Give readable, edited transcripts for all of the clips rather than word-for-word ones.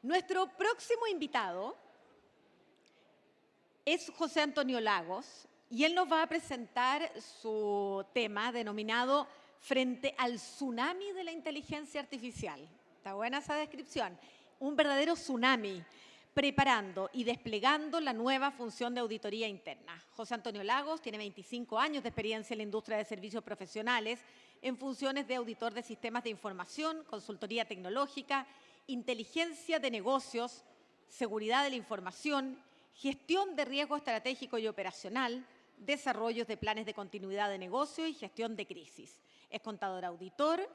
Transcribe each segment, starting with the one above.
Nuestro próximo invitado es José Antonio Lagos y él nos va a presentar su tema denominado Frente al tsunami de la inteligencia artificial. Está buena esa descripción. Un verdadero tsunami, preparando y desplegando la nueva función de auditoría interna. José Antonio Lagos tiene 25 años de experiencia en la industria de servicios profesionales en funciones de auditor de sistemas de información, consultoría tecnológica, inteligencia de negocios, seguridad de la información, gestión de riesgo estratégico y operacional, desarrollos de planes de continuidad de negocio y gestión de crisis. Es contador auditor,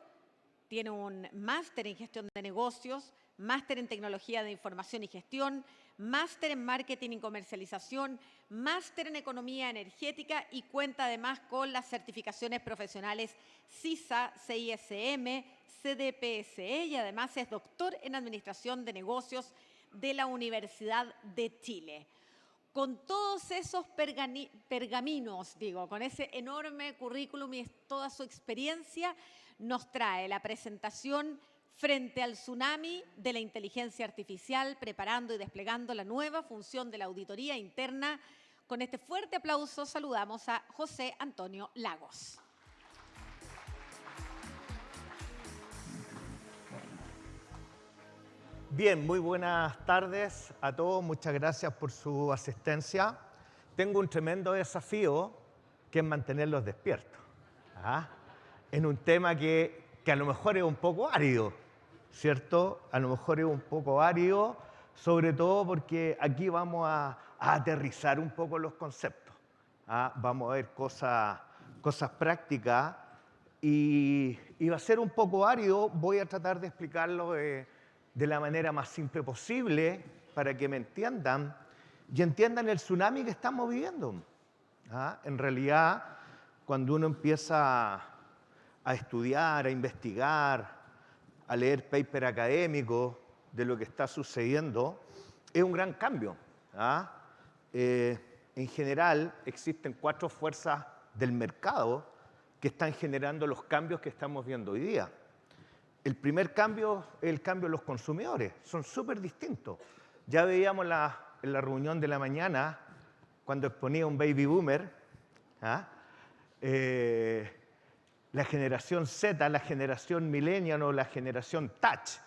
tiene un máster en gestión de negocios, máster en tecnología de información y gestión, máster en marketing y comercialización, máster en economía energética y cuenta además con las certificaciones profesionales CISA, CISM, CDPSE y además es doctor en administración de negocios de la Universidad de Chile. Con todos esos pergaminos, con ese enorme currículum y toda su experiencia, nos trae la presentación Frente al tsunami de la inteligencia artificial, preparando y desplegando la nueva función de la auditoría interna. Con este fuerte aplauso saludamos a José Antonio Lagos. Bien, muy buenas tardes a todos. Muchas gracias por su asistencia. Tengo un tremendo desafío que es mantenerlos despiertos. En un tema que a lo mejor es un poco árido, ¿cierto? A lo mejor es un poco árido, sobre todo porque aquí vamos a aterrizar un poco los conceptos. Vamos a ver cosas prácticas y va a ser un poco árido. Voy a tratar de explicarlo de la manera más simple posible para que me entiendan y entiendan el tsunami que estamos viviendo. En realidad, cuando uno empieza a estudiar, a investigar, a leer paper académicos de lo que está sucediendo, es un gran cambio. En general, existen 4 fuerzas del mercado que están generando los cambios que estamos viendo hoy día. El primer cambio es el cambio de los consumidores. Son súper distintos. Ya veíamos en la reunión de la mañana, cuando exponía un baby boomer, la generación Z, la generación millennial o la generación touch,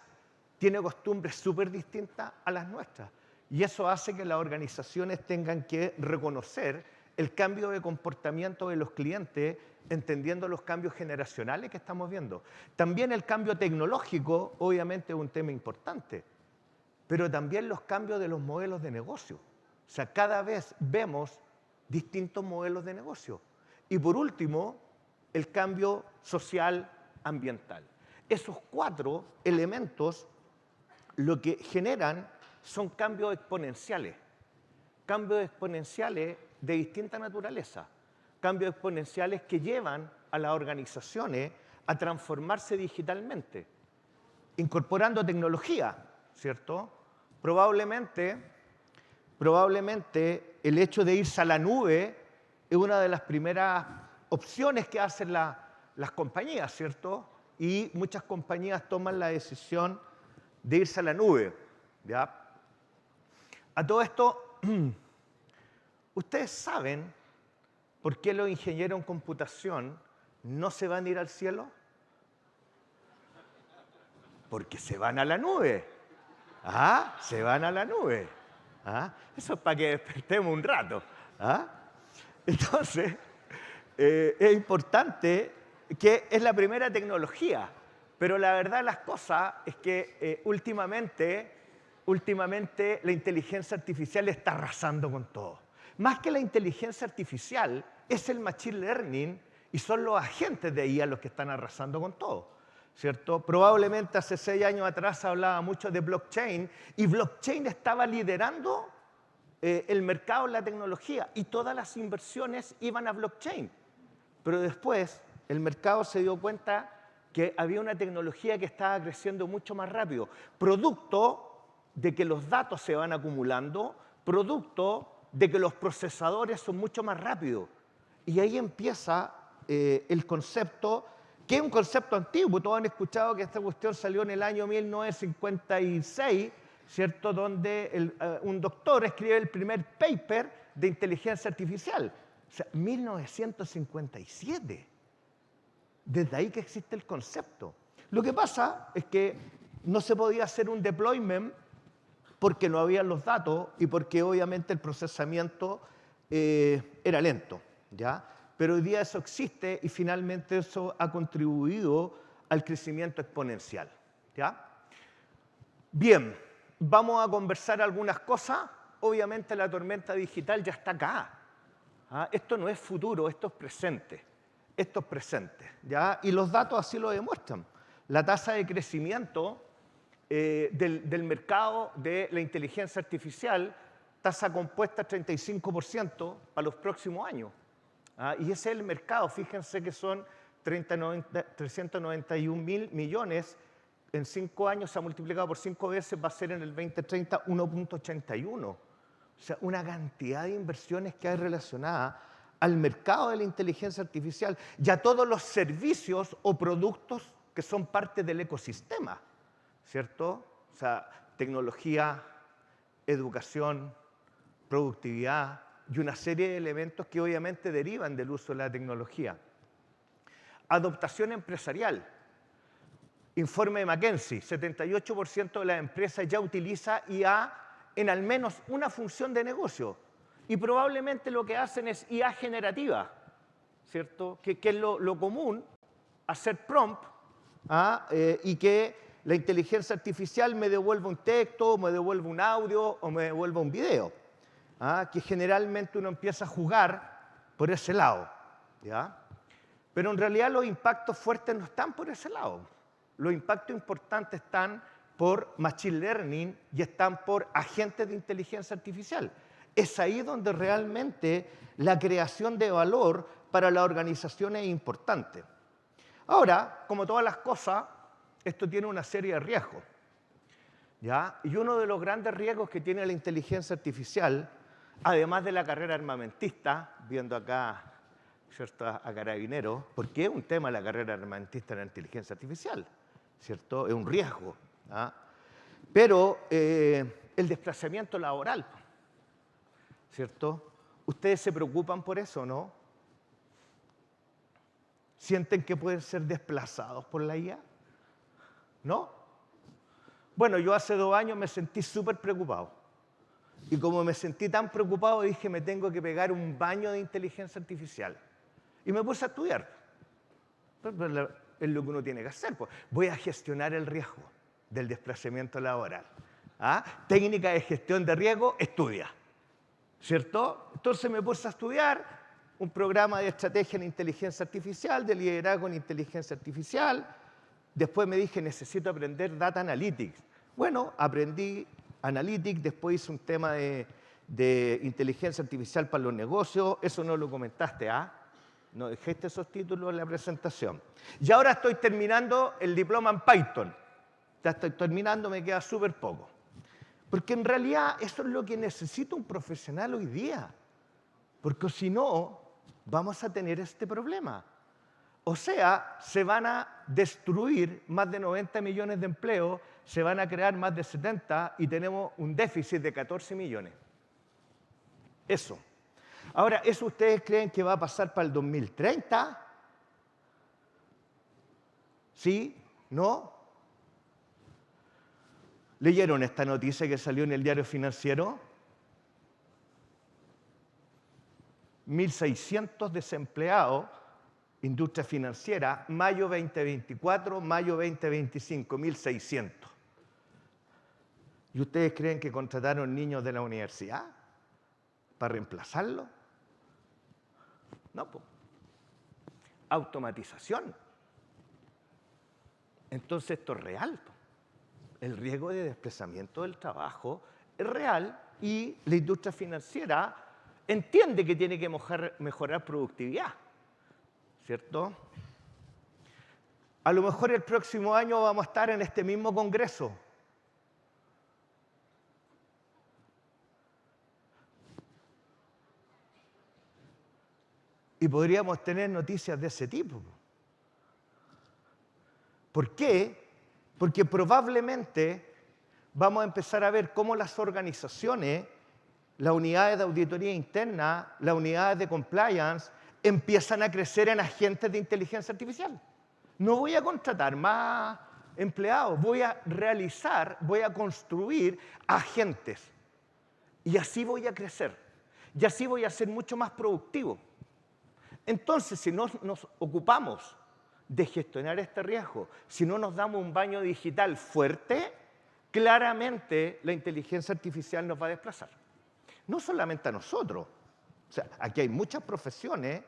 tiene costumbres súper distintas a las nuestras. Y eso hace que las organizaciones tengan que reconocer el cambio de comportamiento de los clientes, entendiendo los cambios generacionales que estamos viendo. También el cambio tecnológico, obviamente, es un tema importante, pero también los cambios de los modelos de negocio. O sea, cada vez vemos distintos modelos de negocio. Y por último, el cambio social ambiental. Esos 4 elementos lo que generan son cambios exponenciales de distinta naturaleza, cambios exponenciales que llevan a las organizaciones a transformarse digitalmente, incorporando tecnología, ¿cierto? Probablemente el hecho de irse a la nube es una de las primeras opciones que hacen las compañías, ¿cierto? Y muchas compañías toman la decisión de irse a la nube, ¿ya? A todo esto, ¿ustedes saben por qué los ingenieros en computación no se van a ir al cielo? Porque se van a la nube. Se van a la nube. Eso es para que despertemos un rato. Entonces, es importante que es la primera tecnología, pero la verdad de las cosas es que últimamente la inteligencia artificial está arrasando con todo. Más que la inteligencia artificial, es el machine learning y son los agentes de IA los que están arrasando con todo, ¿cierto? Probablemente hace 6 años atrás se hablaba mucho de blockchain y blockchain estaba liderando el mercado en la tecnología y todas las inversiones iban a blockchain. Pero después el mercado se dio cuenta que había una tecnología que estaba creciendo mucho más rápido, producto de que los datos se van acumulando, producto de que los procesadores son mucho más rápidos. Y ahí empieza el concepto, que es un concepto antiguo. Todos han escuchado que esta cuestión salió en el año 1956, ¿cierto? Donde un doctor escribe el primer paper de inteligencia artificial. O sea, 1957. Desde ahí que existe el concepto. Lo que pasa es que no se podía hacer un deployment porque no había los datos y porque obviamente el procesamiento era lento, ¿ya? Pero hoy día eso existe y finalmente eso ha contribuido al crecimiento exponencial, ¿ya? Bien, vamos a conversar algunas cosas. Obviamente la tormenta digital ya está acá. ¿Ah? Esto no es futuro, esto es presente. Esto es presente, ¿ya? Y los datos así lo demuestran. La tasa de crecimiento del mercado de la inteligencia artificial, tasa compuesta 35% para los próximos años. ¿Ah? Y ese es el mercado. Fíjense que son 391 mil millones. En 5 años se ha multiplicado por 5 veces, va a ser en el 2030 1.81. O sea, una cantidad de inversiones que hay relacionadas al mercado de la inteligencia artificial y a todos los servicios o productos que son parte del ecosistema, ¿cierto? O sea, tecnología, educación, productividad y una serie de elementos que obviamente derivan del uso de la tecnología. Adoptación empresarial. Informe de McKinsey, 78% de las empresas ya utiliza IA en al menos una función de negocio. Y probablemente lo que hacen es IA generativa, ¿cierto? Que es lo común, hacer prompt, y que la inteligencia artificial me devuelva un texto, me devuelva un audio o me devuelva un video. Que generalmente uno empieza a jugar por ese lado, ¿ya? Pero en realidad los impactos fuertes no están por ese lado. Los impactos importantes están por machine learning y están por agentes de inteligencia artificial. Es ahí donde realmente la creación de valor para la organización es importante. Ahora, como todas las cosas, esto tiene una serie de riesgos, ¿ya? Y uno de los grandes riesgos que tiene la inteligencia artificial, además de la carrera armamentista, viendo acá, ¿cierto?, a Carabineros, porque es un tema la carrera armamentista en la inteligencia artificial, ¿cierto? Es un riesgo, ¿ah? Pero el desplazamiento laboral, ¿cierto? ¿Ustedes se preocupan por eso, no? ¿Sienten que pueden ser desplazados por la IA? ¿No? Bueno, yo hace 2 años me sentí súper preocupado. Y como me sentí tan preocupado, dije, me tengo que pegar un baño de inteligencia artificial. Y me puse a estudiar. Es lo que uno tiene que hacer. Pues. Voy a gestionar el riesgo del desplazamiento laboral. Técnica de gestión de riesgo, estudia. ¿Cierto? Entonces me puse a estudiar un programa de estrategia en inteligencia artificial, de liderazgo en inteligencia artificial. Después me dije, necesito aprender Data Analytics. Bueno, aprendí Analytics, después hice un tema de inteligencia artificial para los negocios. Eso no lo comentaste, No dejaste esos títulos en la presentación. Y ahora estoy terminando el diploma en Python. Ya estoy terminando, me queda súper poco. Porque en realidad eso es lo que necesita un profesional hoy día. Porque si no, vamos a tener este problema. O sea, se van a destruir más de 90 millones de empleos, se van a crear más de 70 y tenemos un déficit de 14 millones. Eso. Ahora, ¿eso ustedes creen que va a pasar para el 2030? ¿Sí? ¿No? ¿Leyeron esta noticia que salió en el Diario Financiero? 1.600 desempleados, industria financiera, mayo 2024, mayo 2025, 1.600. ¿Y ustedes creen que contrataron niños de la universidad para reemplazarlo? No, pues. Automatización. Entonces esto es real. El riesgo de desplazamiento del trabajo es real y la industria financiera entiende que tiene que mejorar productividad, ¿cierto? A lo mejor el próximo año vamos a estar en este mismo congreso. Y podríamos tener noticias de ese tipo. ¿Por qué? Porque probablemente vamos a empezar a ver cómo las organizaciones, las unidades de auditoría interna, las unidades de compliance, empiezan a crecer en agentes de inteligencia artificial. No voy a contratar más empleados, voy a construir agentes. Y así voy a crecer. Y así voy a ser mucho más productivo. Entonces, si no nos ocupamos de gestionar este riesgo, si no nos damos un baño digital fuerte, claramente la inteligencia artificial nos va a desplazar. No solamente a nosotros. O sea, aquí hay muchas profesiones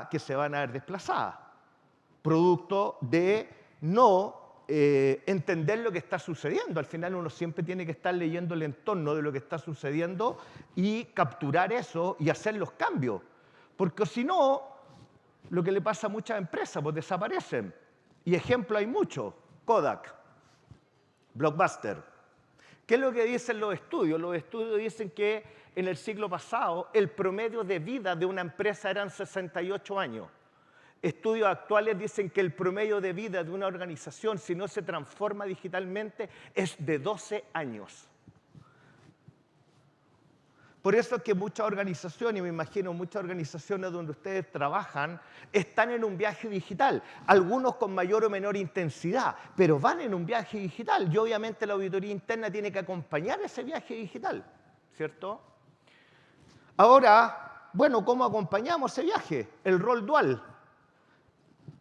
que se van a ver desplazadas, producto de no entender lo que está sucediendo. Al final uno siempre tiene que estar leyendo el entorno de lo que está sucediendo y capturar eso y hacer los cambios. Porque si no, lo que le pasa a muchas empresas, pues desaparecen. Y ejemplo hay muchos. Kodak, Blockbuster. ¿Qué es lo que dicen los estudios? Los estudios dicen que en el siglo pasado el promedio de vida de una empresa eran 68 años. Estudios actuales dicen que el promedio de vida de una organización, si no se transforma digitalmente, es de 12 años. Por eso es que muchas organizaciones, me imagino muchas organizaciones donde ustedes trabajan, están en un viaje digital. Algunos con mayor o menor intensidad, pero van en un viaje digital. Y obviamente la auditoría interna tiene que acompañar ese viaje digital, ¿cierto? Ahora, bueno, ¿cómo acompañamos ese viaje? El rol dual.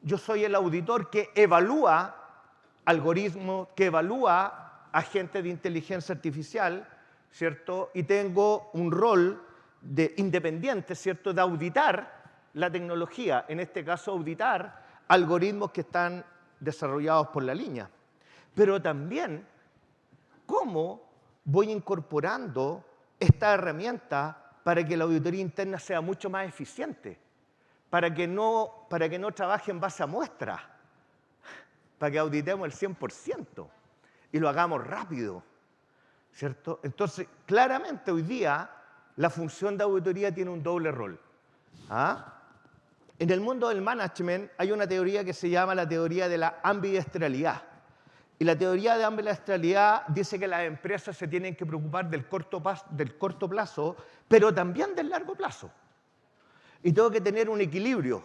Yo soy el auditor que evalúa algoritmos, que evalúa agentes de inteligencia artificial, ¿cierto? Y tengo un rol independiente, ¿cierto?, de auditar la tecnología, en este caso auditar algoritmos que están desarrollados por la línea. Pero también, ¿cómo voy incorporando esta herramienta para que la auditoría interna sea mucho más eficiente? Para que no trabaje en base a muestras, para que auditemos el 100% y lo hagamos rápido, ¿cierto? Entonces, claramente hoy día la función de auditoría tiene un doble rol. En el mundo del management hay una teoría que se llama la teoría de la ambidextralidad. Y la teoría de ambidextralidad dice que las empresas se tienen que preocupar del corto plazo, pero también del largo plazo. Y tengo que tener un equilibrio,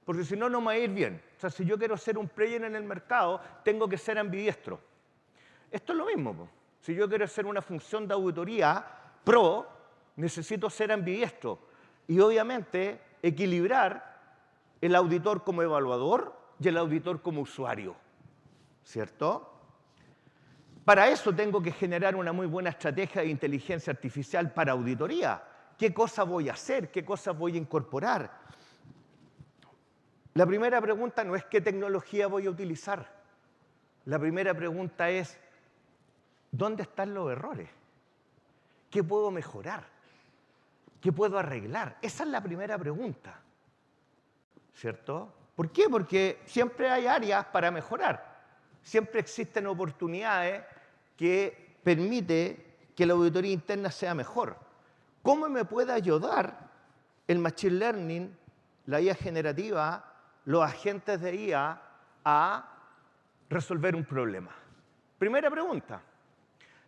porque si no, no me va a ir bien. O sea, si yo quiero ser un player en el mercado, tengo que ser ambidiestro. Esto es lo mismo, po. Si yo quiero hacer una función de auditoría pro, necesito ser ambidiestro. Y obviamente equilibrar el auditor como evaluador y el auditor como usuario, ¿cierto? Para eso tengo que generar una muy buena estrategia de inteligencia artificial para auditoría. ¿Qué cosa voy a hacer? ¿Qué cosas voy a incorporar? La primera pregunta no es qué tecnología voy a utilizar. La primera pregunta es, ¿dónde están los errores? ¿Qué puedo mejorar? ¿Qué puedo arreglar? Esa es la primera pregunta, ¿cierto? ¿Por qué? Porque siempre hay áreas para mejorar. Siempre existen oportunidades que permiten que la auditoría interna sea mejor. ¿Cómo me puede ayudar el Machine Learning, la IA generativa, los agentes de IA a resolver un problema? Primera pregunta.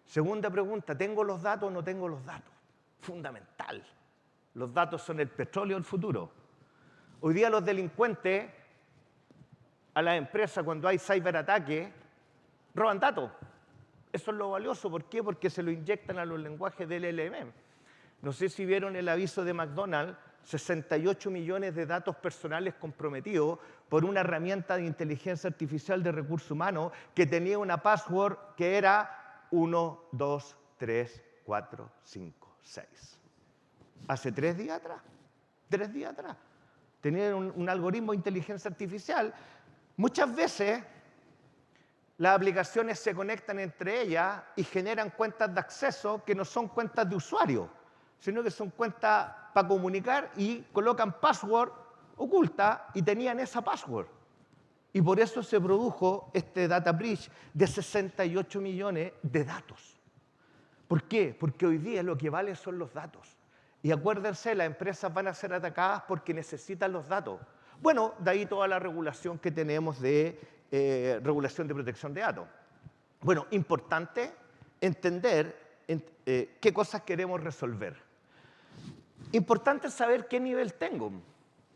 Segunda pregunta, ¿tengo los datos o no tengo los datos? Fundamental. Los datos son el petróleo del futuro. Hoy día los delincuentes a las empresas, cuando hay ciberataque, roban datos. Eso es lo valioso. ¿Por qué? Porque se lo inyectan a los lenguajes del LLM. No sé si vieron el aviso de McDonald's, 68 millones de datos personales comprometidos por una herramienta de inteligencia artificial de recursos humanos que tenía una password que era 1, 2, 3, 4, 5, 6. Hace 3 días atrás. 3 días atrás. Tenían un algoritmo de inteligencia artificial. Muchas veces las aplicaciones se conectan entre ellas y generan cuentas de acceso que no son cuentas de usuario, sino que son cuentas para comunicar y colocan password oculta y tenían esa password. Y por eso se produjo este data breach de 68 millones de datos. ¿Por qué? Porque hoy día lo que vale son los datos. Y acuérdense, las empresas van a ser atacadas porque necesitan los datos. Bueno, de ahí toda la regulación que tenemos de regulación de protección de datos. Bueno, importante entender qué cosas queremos resolver. Importante saber qué nivel tengo,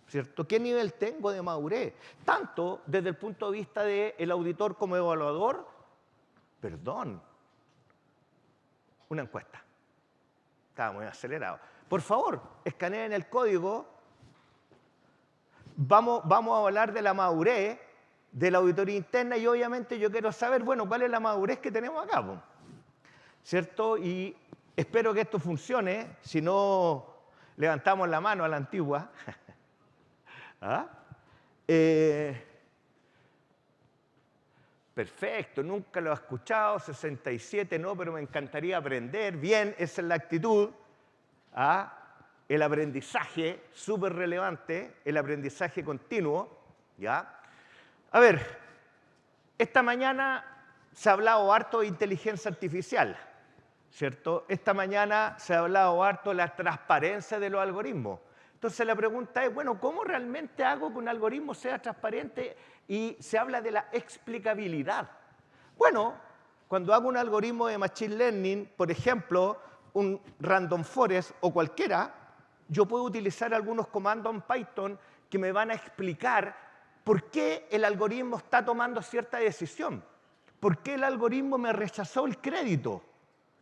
¿cierto? ¿Qué nivel tengo de madurez? Tanto desde el punto de vista del auditor como evaluador. Perdón, una encuesta. Estaba muy acelerado. Por favor, escaneen el código. Vamos a hablar de la madurez de la auditoría interna y obviamente yo quiero saber, bueno, cuál es la madurez que tenemos acá, ¿cierto? Y espero que esto funcione, si no levantamos la mano a la antigua. ¿Ah? Perfecto, nunca lo he escuchado, 67 no, pero me encantaría aprender. Bien, esa es la actitud. ¿Ah? El aprendizaje, súper relevante, el aprendizaje continuo. ¿Ya? A ver, esta mañana se ha hablado harto de inteligencia artificial, ¿cierto? Esta mañana se ha hablado harto de la transparencia de los algoritmos. Entonces la pregunta es, bueno, ¿cómo realmente hago que un algoritmo sea transparente? Y se habla de la explicabilidad. Bueno, cuando hago un algoritmo de Machine Learning, por ejemplo, un Random Forest o cualquiera, yo puedo utilizar algunos comandos en Python que me van a explicar por qué el algoritmo está tomando cierta decisión. ¿Por qué el algoritmo me rechazó el crédito?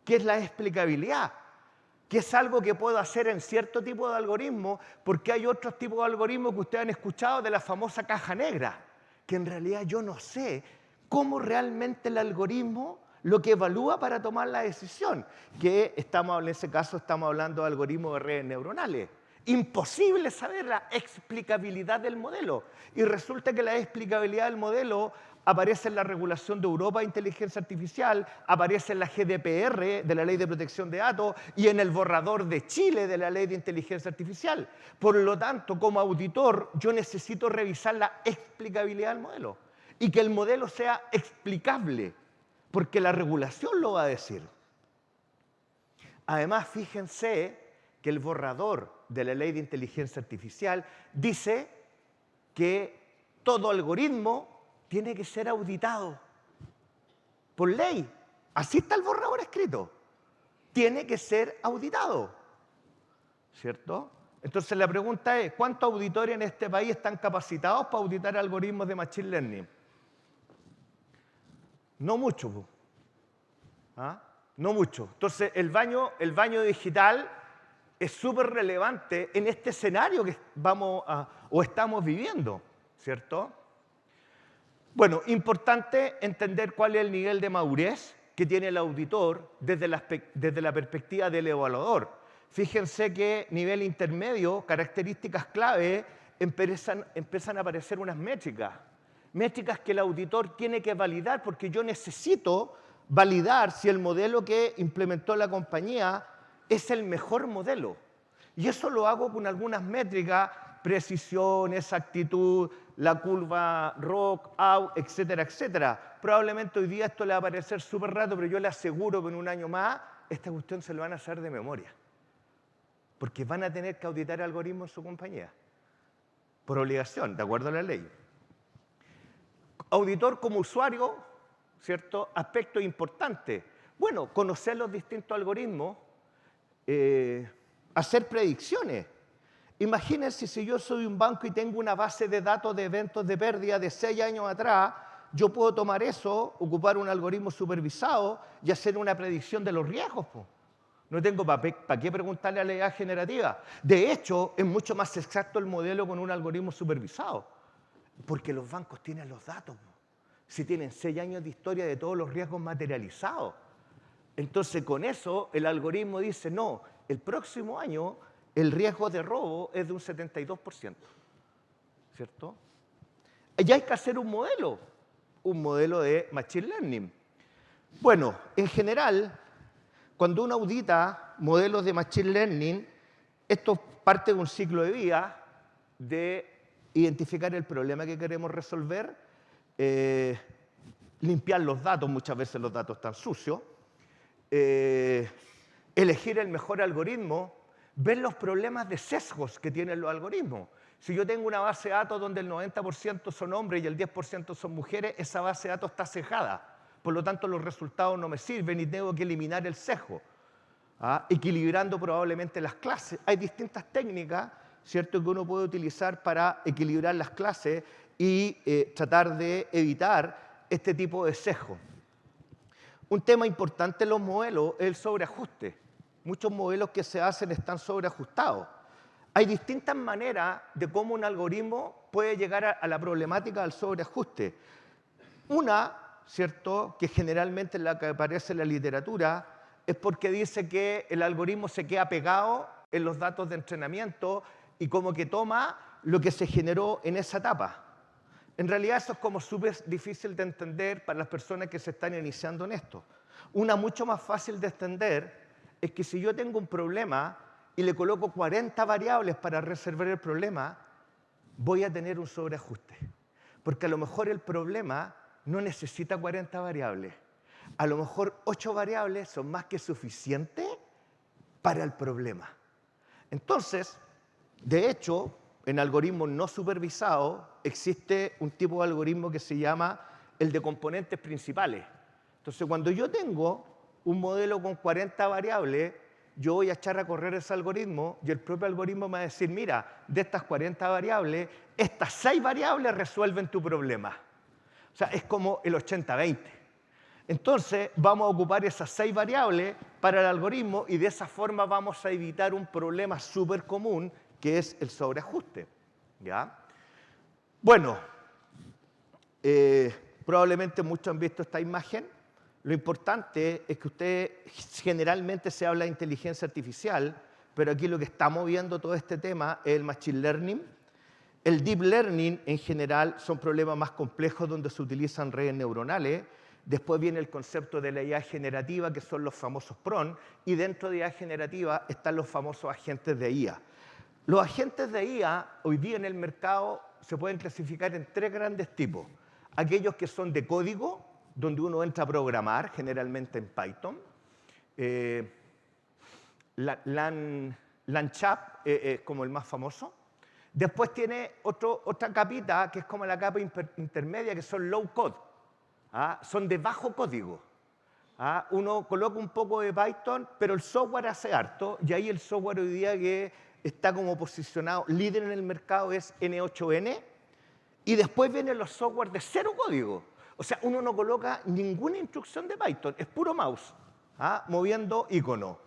¿Qué es la explicabilidad? Que es algo que puedo hacer en cierto tipo de algoritmo, porque hay otros tipos de algoritmos que ustedes han escuchado de la famosa caja negra, que en realidad yo no sé cómo realmente el algoritmo lo que evalúa para tomar la decisión, que en ese caso estamos hablando de algoritmos de redes neuronales. Imposible saber la explicabilidad del modelo. Y resulta que la explicabilidad del modelo aparece en la regulación de Europa de inteligencia artificial, aparece en la GDPR, de la Ley de Protección de Datos, y en el borrador de Chile de la Ley de Inteligencia Artificial. Por lo tanto, como auditor, yo necesito revisar la explicabilidad del modelo y que el modelo sea explicable, porque la regulación lo va a decir. Además, fíjense que el borrador de la Ley de Inteligencia Artificial dice que todo algoritmo tiene que ser auditado por ley. Así está el borrador escrito. Tiene que ser auditado, ¿cierto? Entonces la pregunta es, ¿cuántos auditores en este país están capacitados para auditar algoritmos de Machine Learning? No mucho. ¿Ah? No mucho. Entonces el baño digital es súper relevante en este escenario que estamos viviendo, ¿cierto? Bueno, importante entender cuál es el nivel de madurez que tiene el auditor desde la perspectiva del evaluador. Fíjense que nivel intermedio, características clave, empiezan a aparecer unas métricas. Métricas que el auditor tiene que validar porque yo necesito validar si el modelo que implementó la compañía es el mejor modelo. Y eso lo hago con algunas métricas, precisión, exactitud, la curva ROC, AU, etcétera, etcétera. Probablemente hoy día esto le va a parecer súper rato, pero yo le aseguro que en un año más esta cuestión se lo van a hacer de memoria. Porque van a tener que auditar algoritmos en su compañía. Por obligación, de acuerdo a la ley. Auditor como usuario, ¿cierto? Aspecto importante. Bueno, conocer los distintos algoritmos, hacer predicciones. Imagínense si yo soy un banco y tengo una base de datos de eventos de pérdida de 6 años atrás, yo puedo tomar eso, ocupar un algoritmo supervisado y hacer una predicción de los riesgos. No tengo para qué preguntarle a la IA generativa. De hecho, es mucho más exacto el modelo con un algoritmo supervisado, porque los bancos tienen los datos. Si tienen 6 años de historia de todos los riesgos materializados. Entonces, con eso, el algoritmo dice, no, el próximo año el riesgo de robo es de un 72%, ¿cierto? Y hay que hacer un modelo de Machine Learning. Bueno, en general, cuando uno audita modelos de Machine Learning, esto parte de un ciclo de vida de identificar el problema que queremos resolver, limpiar los datos, muchas veces los datos están sucios, elegir el mejor algoritmo, ver los problemas de sesgos que tienen los algoritmos. Si yo tengo una base de datos donde el 90% son hombres y el 10% son mujeres, esa base de datos está sesgada. por lo tanto los resultados no me sirven y tengo que eliminar el sesgo, equilibrando probablemente las clases. Hay distintas técnicas, ¿cierto?, que uno puede utilizar para equilibrar las clases y tratar de evitar este tipo de sesgo. Un tema importante en los modelos es el sobreajuste. Muchos modelos que se hacen están sobreajustados. Hay distintas maneras de cómo un algoritmo puede llegar a la problemática del sobreajuste. Una, ¿cierto?, que generalmente es la que aparece en la literatura, es porque dice que el algoritmo se queda pegado en los datos de entrenamiento y como que toma lo que se generó en esa etapa. En realidad eso es como súper difícil de entender para las personas que se están iniciando en esto. Una mucho más fácil de entender es que si yo tengo un problema y le coloco 40 variables para resolver el problema, voy a tener un sobreajuste. Porque a lo mejor el problema no necesita 40 variables. A lo mejor 8 variables son más que suficientes para el problema. Entonces, de hecho, en algoritmos no supervisados existe un tipo de algoritmo que se llama el de componentes principales. Entonces, cuando yo tengo un modelo con 40 variables, yo voy a echar a correr ese algoritmo y el propio algoritmo me va a decir, mira, de estas 40 variables, estas 6 variables resuelven tu problema. O sea, es como el 80-20. Entonces, vamos a ocupar esas 6 variables para el algoritmo y de esa forma vamos a evitar un problema súper común que es el sobreajuste. ¿Ya? Bueno, probablemente muchos han visto esta imagen. Lo importante es que usted generalmente se habla de inteligencia artificial, pero aquí lo que está moviendo todo este tema es el machine learning. El deep learning en general son problemas más complejos donde se utilizan redes neuronales. Después viene el concepto de la IA generativa, que son los famosos PRON, y dentro de IA generativa están los famosos agentes de IA. Los agentes de IA hoy día en el mercado se pueden clasificar en 3 grandes tipos. Aquellos que son de código, donde uno entra a programar, generalmente en Python. LangChain es como el más famoso. Después tiene otra capita, que es como la capa intermedia, que son low code. Son de bajo código. Uno coloca un poco de Python, pero el software hace harto, y ahí el software hoy día que está como posicionado líder en el mercado es N8N, y después vienen los software de 0 código. O sea, uno no coloca ninguna instrucción de Python, es puro mouse, moviendo icono.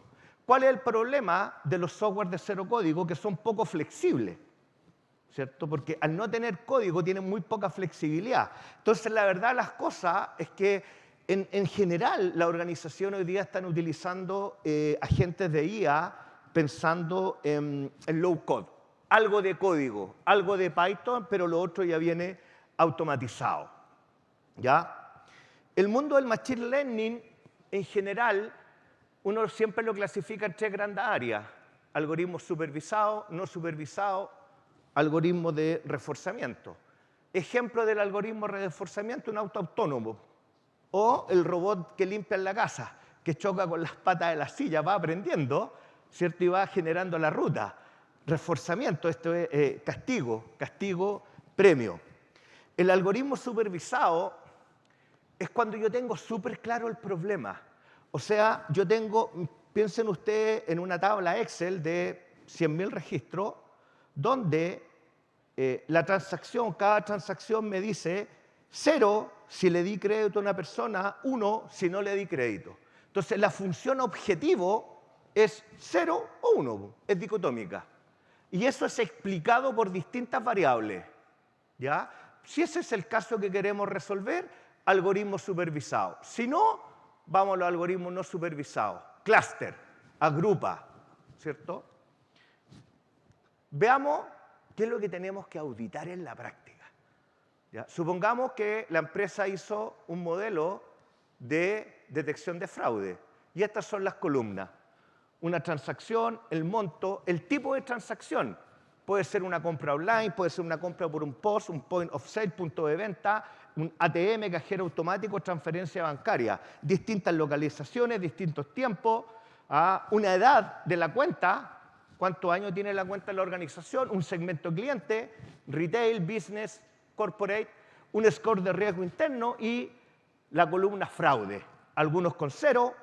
¿Cuál es el problema de los software de 0 código? Que son poco flexibles, ¿cierto? Porque al no tener código tienen muy poca flexibilidad. Entonces, la verdad de las cosas es que en general la organización hoy día están utilizando agentes de IA pensando en low code. Algo de código, algo de Python, pero lo otro ya viene automatizado. ¿Ya? El mundo del machine learning, en general, uno siempre lo clasifica en 3 grandes áreas. Algoritmos supervisados, no supervisados, algoritmos de reforzamiento. Ejemplo del algoritmo de reforzamiento, un auto autónomo. O el robot que limpia en la casa, que choca con las patas de la silla, va aprendiendo, ¿cierto? Y va generando la ruta. Reforzamiento, esto es castigo, premio. El algoritmo supervisado es cuando yo tengo súper claro el problema. O sea, piensen ustedes en una tabla Excel de 100.000 registros, donde cada transacción me dice 0 si le di crédito a una persona, 1 si no le di crédito. Entonces, la función objetivo es 0 o 1, es dicotómica. Y eso es explicado por distintas variables. ¿Ya? Si ese es el caso que queremos resolver, algoritmo supervisado. Si no, vamos a los algoritmos no supervisados. Cluster, agrupa, ¿cierto? Veamos qué es lo que tenemos que auditar en la práctica. ¿Ya? Supongamos que la empresa hizo un modelo de detección de fraude. Y estas son las columnas. Una transacción, el monto, el tipo de transacción. Puede ser una compra online, puede ser una compra por un POS, un point of sale, punto de venta, un ATM, cajero automático, transferencia bancaria. Distintas localizaciones, distintos tiempos, una edad de la cuenta, cuántos años tiene la cuenta de la organización, un segmento cliente, retail, business, corporate, un score de riesgo interno y la columna fraude. Algunos con 0,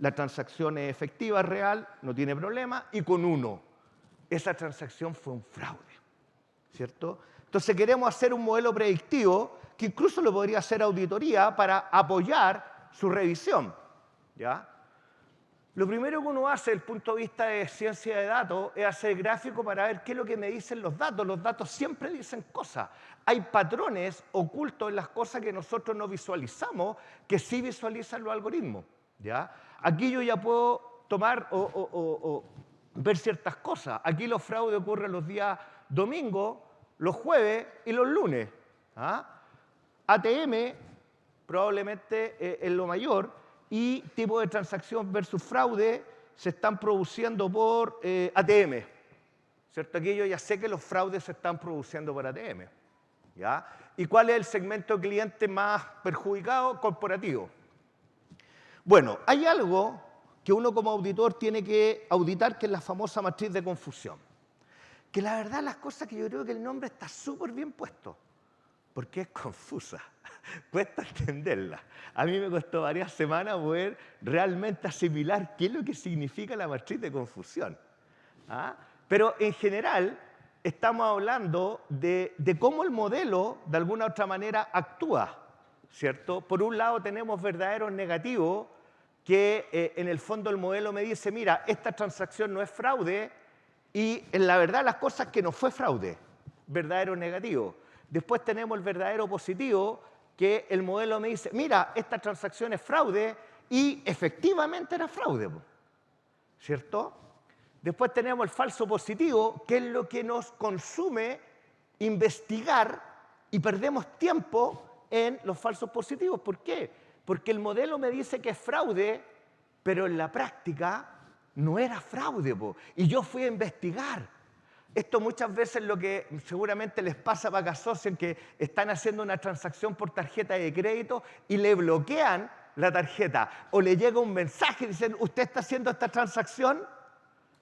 la transacción es efectiva, real, no tiene problema, y con 1, esa transacción fue un fraude, ¿cierto? Entonces queremos hacer un modelo predictivo que incluso lo podría hacer auditoría para apoyar su revisión, ¿ya? Lo primero que uno hace desde el punto de vista de ciencia de datos es hacer gráfico para ver qué es lo que me dicen los datos. Los datos siempre dicen cosas. Hay patrones ocultos en las cosas que nosotros no visualizamos, que sí visualizan los algoritmos, ¿ya? Aquí yo ya puedo tomar o ver ciertas cosas. Aquí los fraudes ocurren los días domingos, los jueves y los lunes. ¿Ah? ATM probablemente es lo mayor, y tipo de transacción versus fraude se están produciendo por ATM. ¿Cierto? Aquí yo ya sé que los fraudes se están produciendo por ATM. ¿Ya? ¿Y cuál es el segmento de cliente más perjudicado? Corporativo. Bueno, hay algo que uno como auditor tiene que auditar, que es la famosa matriz de confusión. Que la verdad las cosas que yo creo que el nombre está súper bien puesto, porque es confusa, cuesta entenderla. A mí me costó varias semanas poder realmente asimilar qué es lo que significa la matriz de confusión. ¿Ah? Pero en general estamos hablando de cómo el modelo de alguna u otra manera actúa, ¿cierto? Por un lado tenemos verdaderos negativos, que en el fondo el modelo me dice, mira, esta transacción no es fraude, y en la verdad las cosas que no fue fraude, verdadero negativo. Después tenemos el verdadero positivo, que el modelo me dice, mira, esta transacción es fraude, y efectivamente era fraude, ¿cierto? Después tenemos el falso positivo, que es lo que nos consume investigar, y perdemos tiempo en los falsos positivos. ¿Por qué? Porque el modelo me dice que es fraude, pero en la práctica no era fraude, y yo fui a investigar. Esto muchas veces lo que seguramente les pasa para que asocien que están haciendo una transacción por tarjeta de crédito y le bloquean la tarjeta, o le llega un mensaje diciendo, ¿usted está haciendo esta transacción?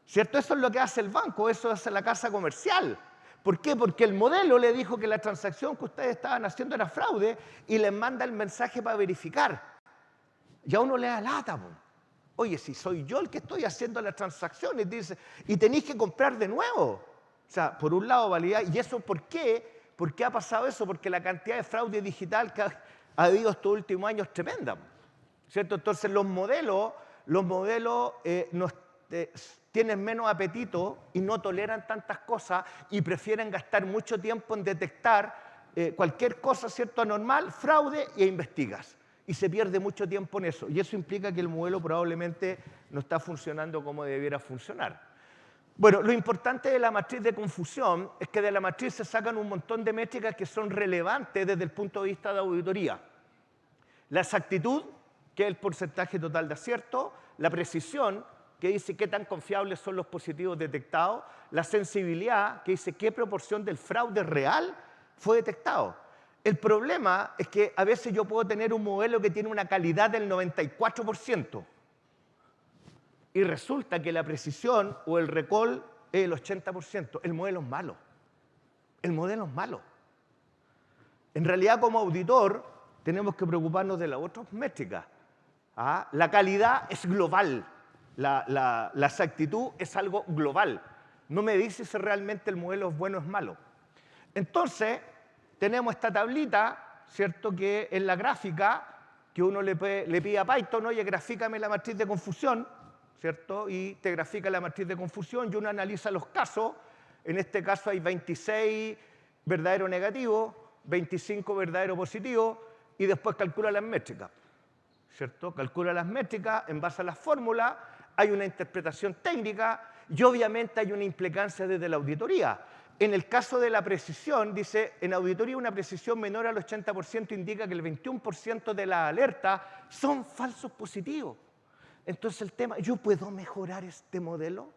¿Cierto? Eso es lo que hace el banco, eso hace la casa comercial. ¿Por qué? Porque el modelo le dijo que la transacción que ustedes estaban haciendo era fraude y les manda el mensaje para verificar. Y a uno le da lata, po. Oye, si soy yo el que estoy haciendo la transacción, y dice, y tenéis que comprar de nuevo. O sea, por un lado, validar. ¿Y eso por qué? ¿Por qué ha pasado eso? Porque la cantidad de fraude digital que ha habido estos últimos años es tremenda, ¿cierto? Entonces los modelos tienen menos apetito y no toleran tantas cosas y prefieren gastar mucho tiempo en detectar cualquier cosa, ¿cierto?, anormal, fraude, e investigas. Y se pierde mucho tiempo en eso. Y eso implica que el modelo probablemente no está funcionando como debiera funcionar. Bueno, lo importante de la matriz de confusión es que de la matriz se sacan un montón de métricas que son relevantes desde el punto de vista de auditoría. La exactitud, que es el porcentaje total de acierto; la precisión, que dice qué tan confiables son los positivos detectados; la sensibilidad, que dice qué proporción del fraude real fue detectado. El problema es que a veces yo puedo tener un modelo que tiene una calidad del 94% y resulta que la precisión o el recall es el 80%. El modelo es malo. El modelo es malo. En realidad, como auditor, tenemos que preocuparnos de las otras métricas. ¿Ah? La calidad es global. La exactitud es algo global. No me dice si realmente el modelo es bueno o es malo. Entonces, tenemos esta tablita, ¿cierto?, que en la gráfica, que uno le pide a Python, oye, grafícame la matriz de confusión, ¿cierto? Y te grafica la matriz de confusión y uno analiza los casos. En este caso hay 26 verdadero negativo, 25 verdadero positivo, y después calcula las métricas, ¿cierto? Calcula las métricas en base a las fórmulas, hay una interpretación técnica y obviamente hay una implicancia desde la auditoría. En el caso de la precisión, dice, en auditoría una precisión menor al 80% indica que el 21% de las alertas son falsos positivos. Entonces el tema, ¿yo puedo mejorar este modelo?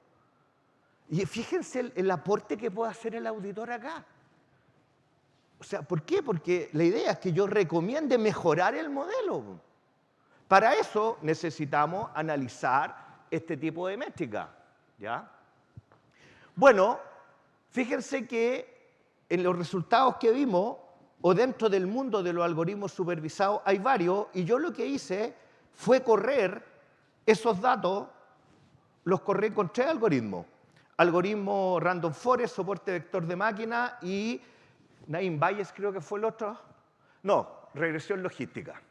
Y fíjense el aporte que puede hacer el auditor acá. O sea, ¿por qué? Porque la idea es que yo recomiende mejorar el modelo. Para eso necesitamos analizar este tipo de métrica, ¿ya? Bueno, fíjense que en los resultados que vimos, o dentro del mundo de los algoritmos supervisados hay varios, y yo lo que hice fue correr esos datos, los corrí con 3 algoritmos. Algoritmo Random Forest, soporte vector de máquina, y Naim Bayes creo que fue el otro. No, regresión logística.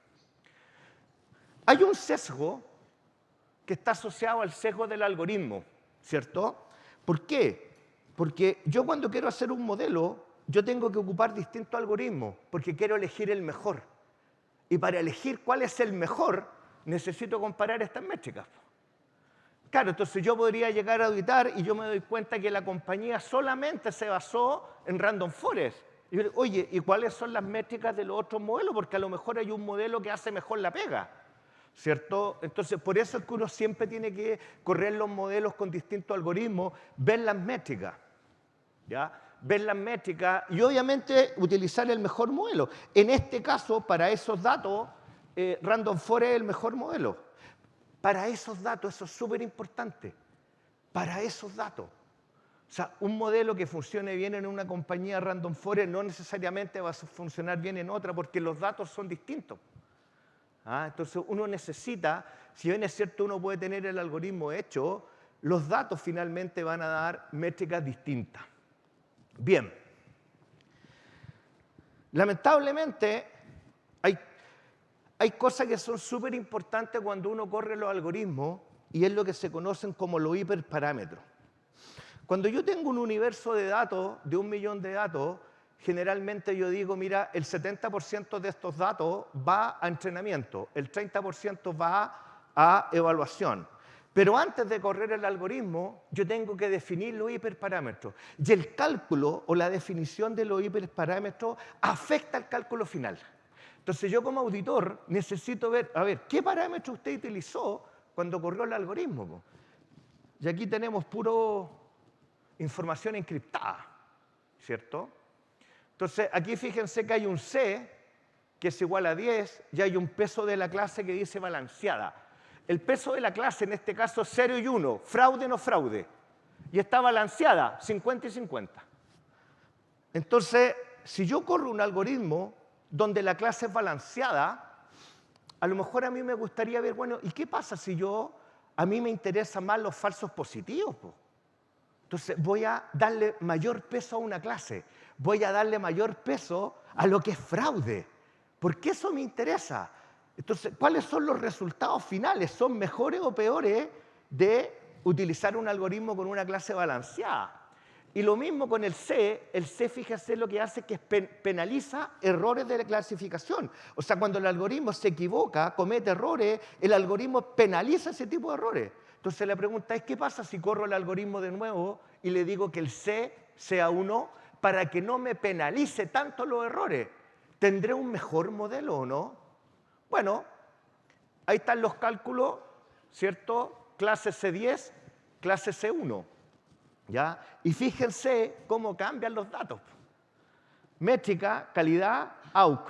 Hay un sesgo que está asociado al sesgo del algoritmo, ¿cierto? ¿Por qué? Porque yo cuando quiero hacer un modelo, yo tengo que ocupar distintos algoritmos, porque quiero elegir el mejor. Y para elegir cuál es el mejor, necesito comparar estas métricas. Claro, entonces yo podría llegar a auditar y yo me doy cuenta que la compañía solamente se basó en Random Forest. Y yo digo, oye, ¿y cuáles son las métricas de los otros modelos? Porque a lo mejor hay un modelo que hace mejor la pega, ¿cierto? Entonces, por eso es que uno siempre tiene que correr los modelos con distintos algoritmos, ver las métricas, ¿ya? Ver las métricas y obviamente utilizar el mejor modelo. En este caso, para esos datos, Random Forest es el mejor modelo. Para esos datos, eso es súper importante. Para esos datos. O sea, un modelo que funcione bien en una compañía Random Forest no necesariamente va a funcionar bien en otra porque los datos son distintos. Entonces uno necesita, si bien es cierto uno puede tener el algoritmo hecho, los datos finalmente van a dar métricas distintas. Bien. Lamentablemente, hay cosas que son súper importantes cuando uno corre los algoritmos y es lo que se conocen como los hiperparámetros. Cuando yo tengo un universo de datos, de 1 millón de datos, generalmente yo digo, mira, el 70% de estos datos va a entrenamiento, el 30% va a evaluación. Pero antes de correr el algoritmo, yo tengo que definir los hiperparámetros. Y el cálculo o la definición de los hiperparámetros afecta al cálculo final. Entonces yo como auditor necesito ver, a ver, ¿qué parámetro usted utilizó cuando corrió el algoritmo? Y aquí tenemos puro información encriptada, ¿cierto? Entonces aquí fíjense que hay un C que es igual a 10 y hay un peso de la clase que dice balanceada. El peso de la clase en este caso es 0 y 1, fraude o no fraude. Y está balanceada, 50 y 50. Entonces, si yo corro un algoritmo donde la clase es balanceada, a lo mejor a mí me gustaría ver, bueno, ¿y qué pasa si a mí me interesan más los falsos positivos? Entonces voy a darle mayor peso a una clase, voy a darle mayor peso a lo que es fraude, porque eso me interesa. Entonces, ¿cuáles son los resultados finales? ¿Son mejores o peores de utilizar un algoritmo con una clase balanceada? Y lo mismo con el C, fíjese lo que hace, que es penaliza errores de la clasificación. O sea, cuando el algoritmo se equivoca, comete errores, el algoritmo penaliza ese tipo de errores. Entonces la pregunta es, ¿qué pasa si corro el algoritmo de nuevo y le digo que el C sea 1 para que no me penalice tanto los errores? ¿Tendré un mejor modelo o no? Bueno, ahí están los cálculos, ¿cierto? Clase C10, clase C1. ¿Ya? Y fíjense cómo cambian los datos. Métrica, calidad, AUC.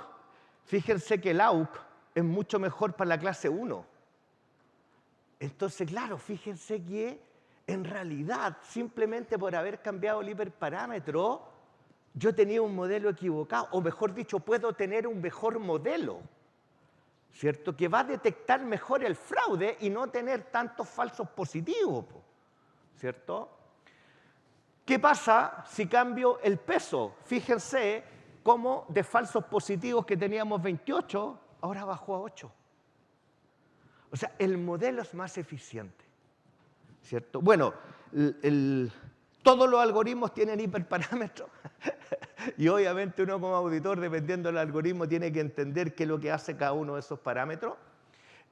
Fíjense que el AUC es mucho mejor para la clase 1. Entonces, claro, fíjense que en realidad, simplemente por haber cambiado el hiperparámetro, yo tenía un modelo equivocado, o mejor dicho, puedo tener un mejor modelo, ¿cierto? Que va a detectar mejor el fraude y no tener tantos falsos positivos, ¿cierto? ¿Qué pasa si cambio el peso? Fíjense cómo de falsos positivos que teníamos 28, ahora bajó a 8. O sea, el modelo es más eficiente, ¿cierto? Bueno, todos los algoritmos tienen hiperparámetros y obviamente uno como auditor, dependiendo del algoritmo, tiene que entender qué es lo que hace cada uno de esos parámetros.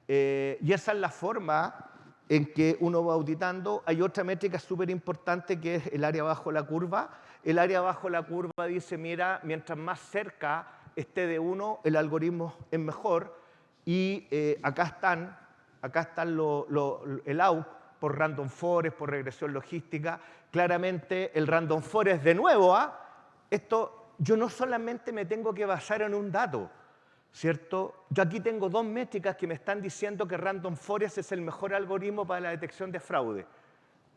Y esa es la forma en que uno va auditando. Hay otra métrica súper importante que es el área bajo la curva. El área bajo la curva dice, mira, mientras más cerca esté de 1, el algoritmo es mejor. Y acá están el AUC por Random Forest, por regresión logística. Claramente el Random Forest, de nuevo, esto yo no solamente me tengo que basar en un dato, ¿cierto? Yo aquí tengo 2 métricas que me están diciendo que Random Forest es el mejor algoritmo para la detección de fraude.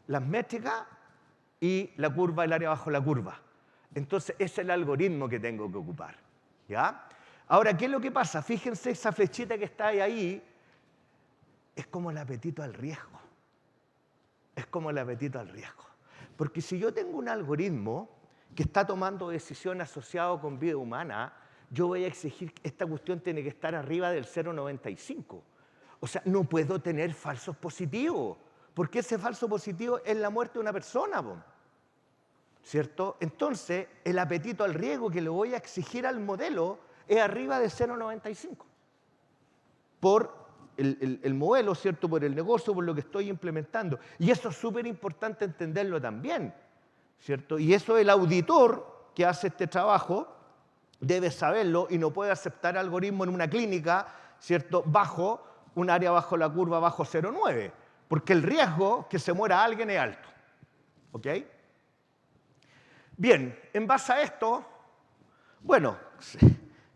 Las métricas y la curva, el área bajo la curva. Entonces, es el algoritmo que tengo que ocupar, ¿Ya? Ahora, ¿qué es lo que pasa? Fíjense esa flechita que está ahí, es como el apetito al riesgo. Es como el apetito al riesgo. Porque si yo tengo un algoritmo que está tomando decisiones asociadas con vida humana, yo voy a exigir que esta cuestión tiene que estar arriba del 0,95. O sea, no puedo tener falsos positivos, porque ese falso positivo es la muerte de una persona, ¿cierto? Entonces, el apetito al riesgo que le voy a exigir al modelo es arriba de 0,95. Por el modelo, ¿cierto? Por el negocio, por lo que estoy implementando. Y eso es súper importante entenderlo también, ¿cierto? Y eso el auditor que hace este trabajo debe saberlo y no puede aceptar algoritmo en una clínica, ¿cierto? Bajo un área bajo la curva bajo 0,9, porque el riesgo que se muera alguien es alto. ¿Ok? Bien, en base a esto, bueno,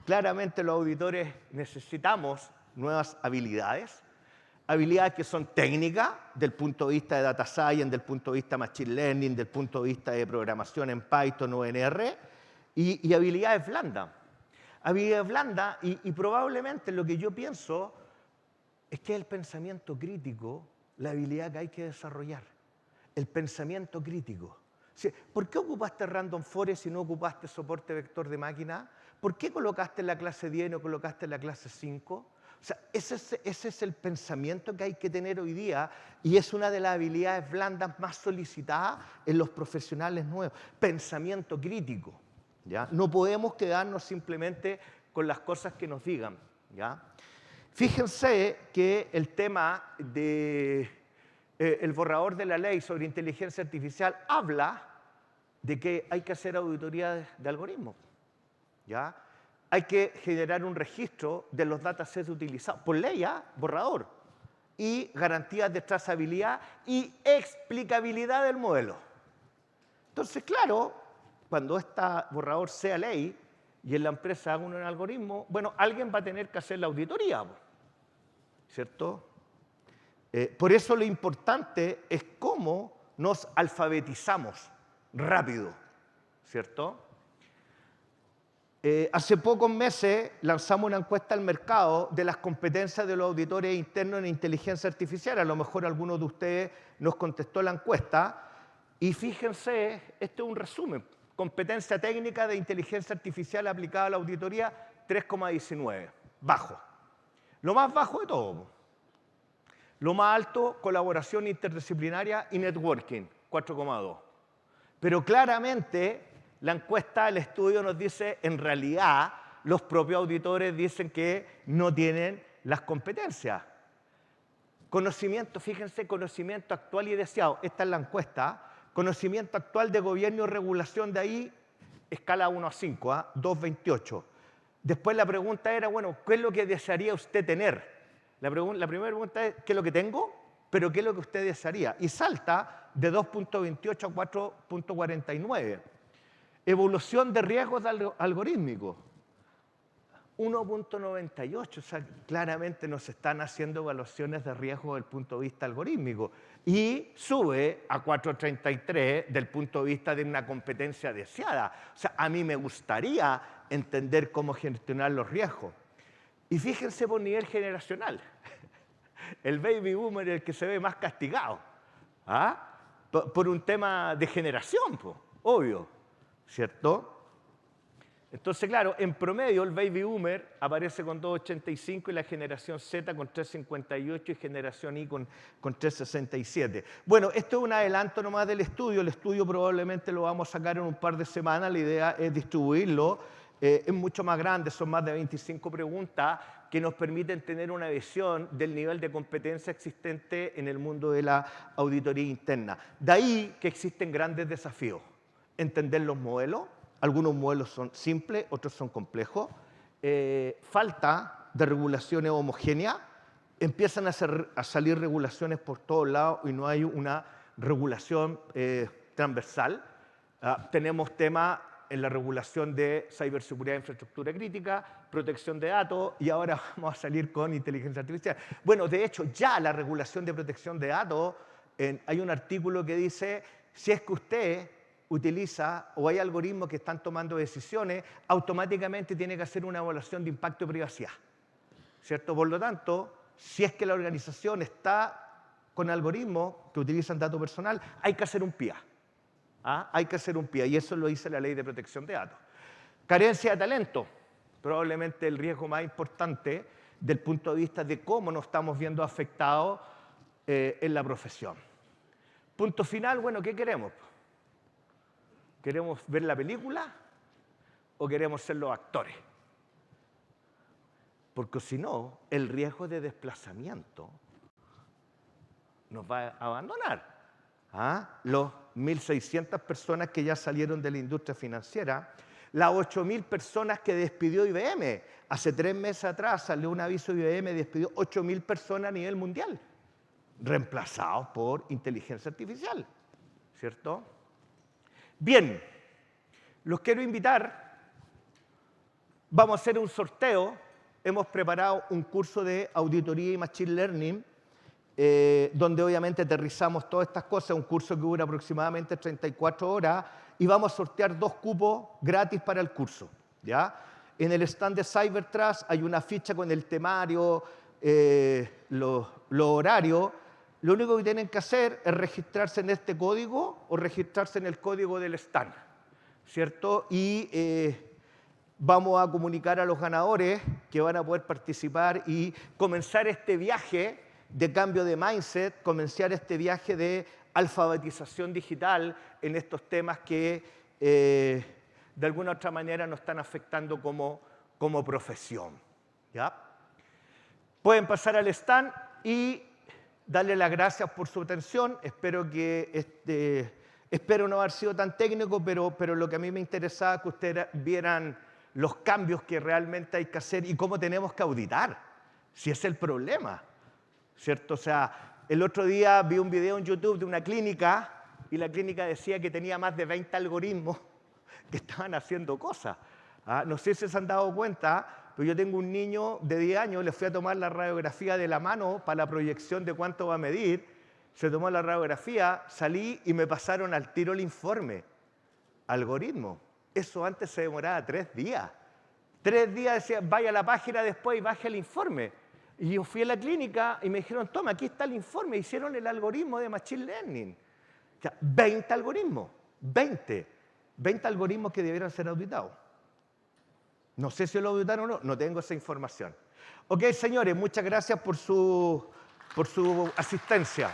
claramente los auditores necesitamos nuevas habilidades, habilidades que son técnicas, del punto de vista de data science, del punto de vista de machine learning, del punto de vista de programación en Python o en R, y habilidades blandas. Habilidades blandas, y probablemente lo que yo pienso es que el pensamiento crítico, la habilidad que hay que desarrollar. El pensamiento crítico. ¿Por qué ocupaste Random Forest si no ocupaste soporte vector de máquina? ¿Por qué colocaste en la clase 10 y no colocaste en la clase 5? O sea, ese es el pensamiento que hay que tener hoy día y es una de las habilidades blandas más solicitadas en los profesionales nuevos. Pensamiento crítico. ¿Ya? No podemos quedarnos simplemente con las cosas que nos digan. ¿Ya? Fíjense que el tema del borrador de la ley sobre inteligencia artificial habla de que hay que hacer auditoría de algoritmos. ¿Ya? Hay que generar un registro de los datasets utilizados. Por ley, ¿ya? Borrador. Y garantías de trazabilidad y explicabilidad del modelo. Entonces, claro, cuando este borrador sea ley y en la empresa haga un algoritmo, bueno, alguien va a tener que hacer la auditoría, ¿cierto? Por eso lo importante es cómo nos alfabetizamos rápido, ¿cierto? Hace pocos meses lanzamos una encuesta al mercado de las competencias de los auditores internos en inteligencia artificial. A lo mejor alguno de ustedes nos contestó la encuesta. Y fíjense, este es un resumen. Competencia técnica de inteligencia artificial aplicada a la auditoría, 3,19. Bajo. Lo más bajo de todo. Lo más alto, colaboración interdisciplinaria y networking, 4,2. Pero claramente la encuesta, el estudio nos dice, en realidad, los propios auditores dicen que no tienen las competencias. Conocimiento, fíjense, conocimiento actual y deseado. Esta es la encuesta. Conocimiento actual de gobierno y regulación, de ahí, escala 1 a 5, 2,28. Después la pregunta era, bueno, ¿qué es lo que desearía usted tener? La primera pregunta es, ¿qué es lo que tengo? Pero ¿qué es lo que usted desearía? Y salta de 2,28 a 4,49. Evolución de riesgos algorítmicos. 1,98. O sea, claramente nos están haciendo evaluaciones de riesgo desde el punto de vista algorítmico. Y sube a 4,33 del punto de vista de una competencia deseada. O sea, a mí me gustaría entender cómo gestionar los riesgos. Y fíjense por nivel generacional. El baby boomer es el que se ve más castigado. ¿Ah? Por un tema de generación, obvio. ¿Cierto? Entonces, claro, en promedio el baby boomer aparece con 2,85 y la generación Z con 3,58 y generación Y con 3,67. Bueno, esto es un adelanto nomás del estudio. El estudio probablemente lo vamos a sacar en un par de semanas. La idea es distribuirlo. Es mucho más grande, son más de 25 preguntas que nos permiten tener una visión del nivel de competencia existente en el mundo de la auditoría interna. De ahí que existen grandes desafíos. Entender los modelos. Algunos modelos son simples, otros son complejos. Falta de regulaciones homogéneas. Empiezan a salir regulaciones por todos lados y no hay una regulación transversal. Tenemos temas en la regulación de ciberseguridad e infraestructura crítica, protección de datos, y ahora vamos a salir con inteligencia artificial. Bueno, de hecho, ya la regulación de protección de datos, hay un artículo que dice, si es que usted utiliza o hay algoritmos que están tomando decisiones, automáticamente tiene que hacer una evaluación de impacto de privacidad, ¿cierto? Por lo tanto, si es que la organización está con algoritmos que utilizan dato personal, hay que hacer un PIA. ¿Ah? Hay que hacer un PIA, y eso lo dice la Ley de Protección de Datos. Carencia de talento, probablemente el riesgo más importante del punto de vista de cómo nos estamos viendo afectados en la profesión. Punto final, bueno, ¿qué queremos? ¿Queremos ver la película o queremos ser los actores? Porque si no, el riesgo de desplazamiento nos va a abandonar. ¿Ah? Los 1.600 personas que ya salieron de la industria financiera, las 8.000 personas que despidió IBM. Hace 3 meses atrás salió un aviso de IBM, despidió 8.000 personas a nivel mundial, reemplazados por inteligencia artificial, ¿cierto? Bien, los quiero invitar, vamos a hacer un sorteo, hemos preparado un curso de auditoría y machine learning, donde obviamente aterrizamos todas estas cosas, un curso que dura aproximadamente 34 horas, y vamos a sortear 2 cupos gratis para el curso, ¿ya? En el stand de Cybertrust hay una ficha con el temario, los horarios. Lo único que tienen que hacer es registrarse en este código o registrarse en el código del stand, ¿cierto? Y vamos a comunicar a los ganadores que van a poder participar y comenzar este viaje de cambio de mindset, comenzar este viaje de alfabetización digital en estos temas que de alguna u otra manera nos están afectando como profesión, ¿ya? Pueden pasar al stand y darle las gracias por su atención. Espero no haber sido tan técnico, pero lo que a mí me interesaba es que ustedes vieran los cambios que realmente hay que hacer y cómo tenemos que auditar, si es el problema, ¿cierto? O sea, el otro día vi un video en YouTube de una clínica y la clínica decía que tenía más de 20 algoritmos que estaban haciendo cosas. ¿Ah? No sé si se han dado cuenta, pero yo tengo un niño de 10 años, le fui a tomar la radiografía de la mano para la proyección de cuánto va a medir, se tomó la radiografía, salí y me pasaron al tiro el informe. Algoritmo. Eso antes se demoraba 3 días. 3 días decía, vaya a la página después y baje el informe. Y yo fui a la clínica y me dijeron, toma, aquí está el informe. Hicieron el algoritmo de Machine Learning. O sea, 20 algoritmos. 20 algoritmos que debieran ser auditados. No sé si lo auditaron o no, no tengo esa información. Ok, señores, muchas gracias por su asistencia.